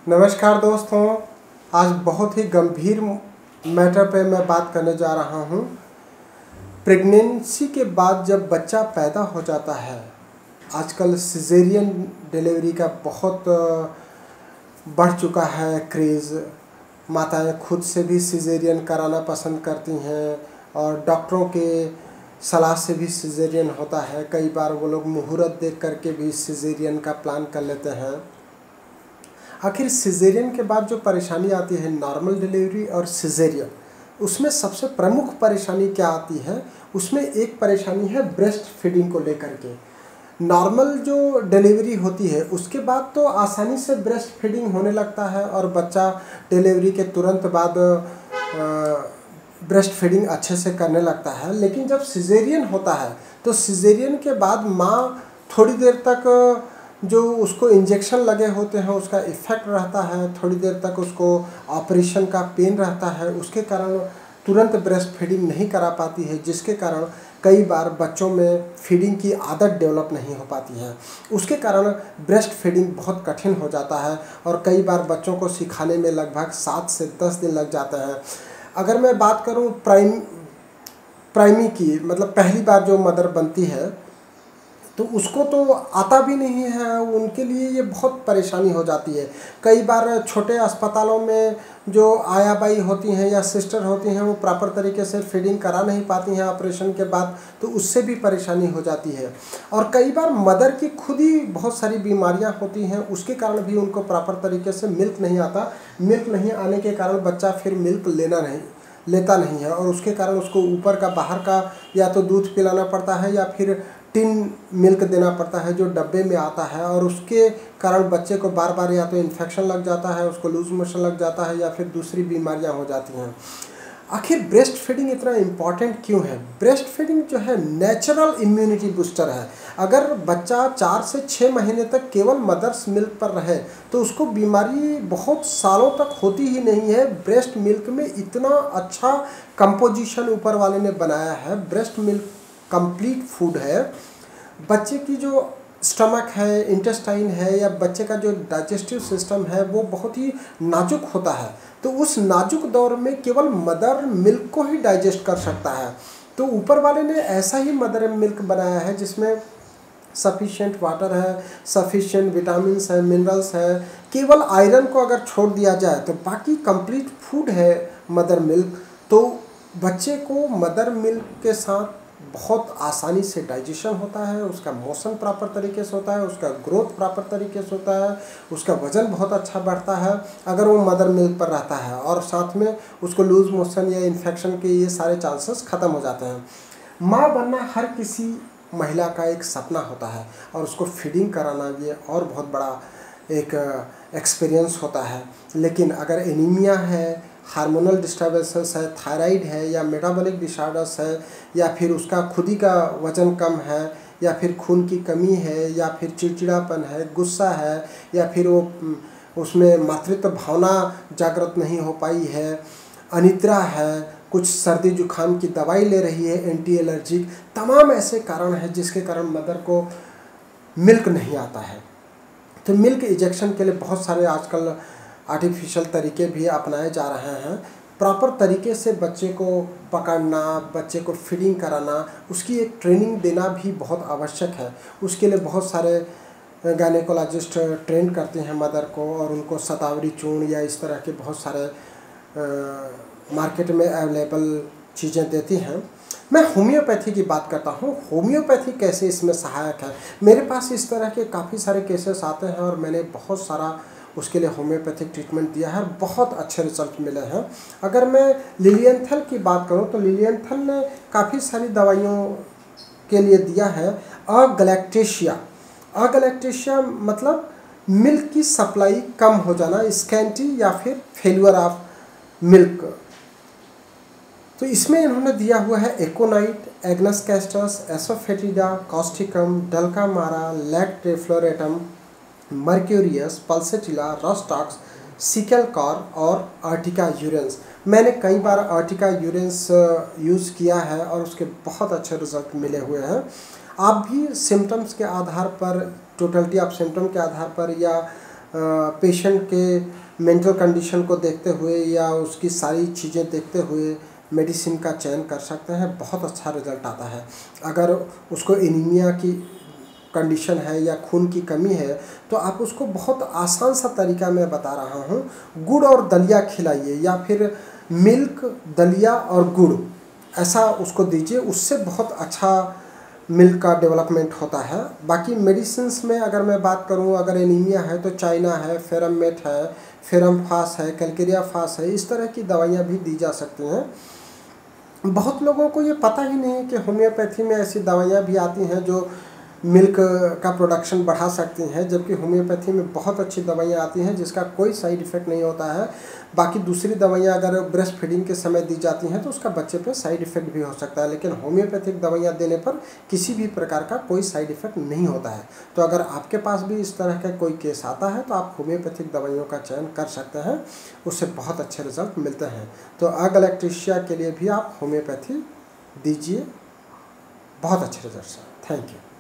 नमस्कार दोस्तों, आज बहुत ही गंभीर मैटर पे मैं बात करने जा रहा हूँ। प्रेगनेंसी के बाद जब बच्चा पैदा हो जाता है, आजकल सिजेरियन डिलीवरी का बहुत बढ़ चुका है क्रेज़। माताएं खुद से भी सिजेरियन कराना पसंद करती हैं और डॉक्टरों के सलाह से भी सिजेरियन होता है। कई बार वो लोग मुहूर्त देख करके भी सिजेरियन का प्लान कर लेते हैं। आखिर सिजेरियन के बाद जो परेशानी आती है, नॉर्मल डिलीवरी और सिजेरियन, उसमें सबसे प्रमुख परेशानी क्या आती है? उसमें एक परेशानी है ब्रेस्ट फीडिंग को लेकर के। नॉर्मल जो डिलीवरी होती है उसके बाद तो आसानी से ब्रेस्ट फीडिंग होने लगता है और बच्चा डिलीवरी के तुरंत बाद ब्रेस्ट फीडिंग अच्छे से करने लगता है। लेकिन जब सिजेरियन होता है तो सिजेरियन के बाद माँ थोड़ी देर तक जो उसको इंजेक्शन लगे होते हैं उसका इफ़ेक्ट रहता है, थोड़ी देर तक उसको ऑपरेशन का पेन रहता है, उसके कारण तुरंत ब्रेस्ट फीडिंग नहीं करा पाती है, जिसके कारण कई बार बच्चों में फीडिंग की आदत डेवलप नहीं हो पाती है। उसके कारण ब्रेस्ट फीडिंग बहुत कठिन हो जाता है और कई बार बच्चों को सिखाने में लगभग 7 से 10 दिन लग जाते हैं। अगर मैं बात करूं प्राइमी की, मतलब पहली बार जो मदर बनती है तो उसको तो आता भी नहीं है, उनके लिए ये बहुत परेशानी हो जाती है। कई बार छोटे अस्पतालों में जो आया बाई होती हैं या सिस्टर होती हैं वो प्रॉपर तरीके से फीडिंग करा नहीं पाती हैं ऑपरेशन के बाद, तो उससे भी परेशानी हो जाती है। और कई बार मदर की खुद ही बहुत सारी बीमारियां होती हैं, उसके कारण भी उनको प्रॉपर तरीके से मिल्क नहीं आता। मिल्क नहीं आने के कारण बच्चा फिर मिल्क लेता नहीं है और उसके कारण उसको ऊपर का बाहर का या तो दूध पिलाना पड़ता है या फिर टिन मिल्क देना पड़ता है जो डब्बे में आता है, और उसके कारण बच्चे को बार बार या तो इन्फेक्शन लग जाता है, उसको लूज मोशन लग जाता है या फिर दूसरी बीमारियां हो जाती हैं। आखिर ब्रेस्ट फीडिंग इतना इम्पॉर्टेंट क्यों है? ब्रेस्ट फीडिंग जो है नेचुरल इम्यूनिटी बूस्टर है। अगर बच्चा 4 से 6 महीने तक केवल मदर्स मिल्क पर रहे तो उसको बीमारी बहुत सालों तक होती ही नहीं है। ब्रेस्ट मिल्क में इतना अच्छा कंपोजिशन ऊपर वाले ने बनाया है। ब्रेस्ट मिल्क कंप्लीट फूड है। बच्चे की जो स्टमक है, इंटेस्टाइन है या बच्चे का जो डाइजेस्टिव सिस्टम है वो बहुत ही नाजुक होता है, तो उस नाजुक दौर में केवल मदर मिल्क को ही डाइजेस्ट कर सकता है। तो ऊपर वाले ने ऐसा ही मदर मिल्क बनाया है जिसमें सफिशिएंट वाटर है, सफिशिएंट विटामिन्स है, मिनरल्स है। केवल आयरन को अगर छोड़ दिया जाए तो बाकी कंप्लीट फूड है मदर मिल्क। तो बच्चे को मदर मिल्क के साथ बहुत आसानी से डाइजेशन होता है, उसका मोशन प्रॉपर तरीके से होता है, उसका ग्रोथ प्रॉपर तरीके से होता है, उसका वज़न बहुत अच्छा बढ़ता है अगर वो मदर मिल्क पर रहता है, और साथ में उसको लूज मोशन या इन्फेक्शन के ये सारे चांसेस ख़त्म हो जाते हैं। माँ बनना हर किसी महिला का एक सपना होता है और उसको फीडिंग कराना ये और बहुत बड़ा एक एक्सपीरियंस होता है। लेकिन अगर एनीमिया है, हार्मोनल डिस्टर्बेंसेस है, थायराइड है या मेटाबॉलिक डिसऑर्डर्स है या फिर उसका खुद ही का वज़न कम है या फिर खून की कमी है या फिर चिड़चिड़ापन है, गुस्सा है या फिर वो उसमें मातृत्व भावना जागृत नहीं हो पाई है, अनिद्रा है, कुछ सर्दी जुखाम की दवाई ले रही है एंटी एलर्जिक, तमाम ऐसे कारण हैं जिसके कारण मदर को मिल्क नहीं आता है। तो मिल्क इंजेक्शन के लिए बहुत सारे आजकल आर्टिफिशियल तरीके भी अपनाए जा रहे हैं। प्रॉपर तरीके से बच्चे को पकड़ना, बच्चे को फीडिंग कराना, उसकी एक ट्रेनिंग देना भी बहुत आवश्यक है। उसके लिए बहुत सारे गायनेकोलॉजिस्ट ट्रेन करते हैं मदर को और उनको शतावरी चूर्ण या इस तरह के बहुत सारे मार्केट में अवेलेबल चीज़ें देती हैं। मैं होम्योपैथी की बात करता हूँ। होम्योपैथी कैसे इसमें सहायक है? मेरे पास इस तरह के काफ़ी सारे केसेस आते हैं और मैंने बहुत सारा उसके लिए होम्योपैथिक ट्रीटमेंट दिया है और बहुत अच्छे रिजल्ट मिले हैं। अगर मैं लिलिएंथल की बात करूं तो लिलिएंथल ने काफ़ी सारी दवाइयों के लिए दिया है। अगलैक्टेशिया मतलब मिल्क की सप्लाई कम हो जाना, स्कैंटी या फिर फेल्यूर ऑफ मिल्क। तो इसमें इन्होंने दिया हुआ है aconite, agnus castus, asafoetida, causticum, dulcamara, lac defloratum, mercurius, pulsatilla, rhus tox, secale cor और आर्टिका यूरेंस। मैंने कई बार आर्टिका यूरेंस यूज़ किया है और उसके बहुत अच्छे रिजल्ट मिले हुए हैं। आप भी सिम्टम्स के आधार पर, टोटलिटी ऑफ सिम्टम के आधार पर या पेशेंट के मेंटल कंडीशन को देखते हुए या उसकी सारी चीज़ें देखते हुए मेडिसिन का चयन कर सकते हैं। बहुत अच्छा रिज़ल्ट आता है। अगर उसको एनीमिया की कंडीशन है या खून की कमी है तो आप उसको बहुत आसान सा तरीका मैं बता रहा हूँ, गुड़ और दलिया खिलाइए या फिर मिल्क, दलिया और गुड़ ऐसा उसको दीजिए, उससे बहुत अच्छा मिल्क का डेवलपमेंट होता है। बाकी मेडिसिन्स में अगर मैं बात करूं, अगर एनीमिया है तो चाइना है, फेरममेट है, फेरमफास है, कैलकेरिया फास है, इस तरह की दवाइयाँ भी दी जा सकती हैं। बहुत लोगों को ये पता ही नहीं है कि होम्योपैथी में ऐसी दवाइयाँ भी आती हैं जो मिल्क का प्रोडक्शन बढ़ा सकती हैं, जबकि होम्योपैथी में बहुत अच्छी दवाइयाँ आती हैं जिसका कोई साइड इफ़ेक्ट नहीं होता है। बाकी दूसरी दवाइयाँ अगर ब्रेस्ट फीडिंग के समय दी जाती हैं तो उसका बच्चे पे साइड इफ़ेक्ट भी हो सकता है, लेकिन होम्योपैथिक दवाइयाँ देने पर किसी भी प्रकार का कोई साइड इफ़ेक्ट नहीं होता है। तो अगर आपके पास भी इस तरह का कोई केस आता है तो आप होम्योपैथिक दवाइयों का चयन कर सकते हैं, उससे बहुत अच्छे रिजल्ट मिलते हैं। तो अगलैक्टेशिया के लिए भी आप होम्योपैथी दीजिए, बहुत अच्छे रिजल्ट हैं। Thank you.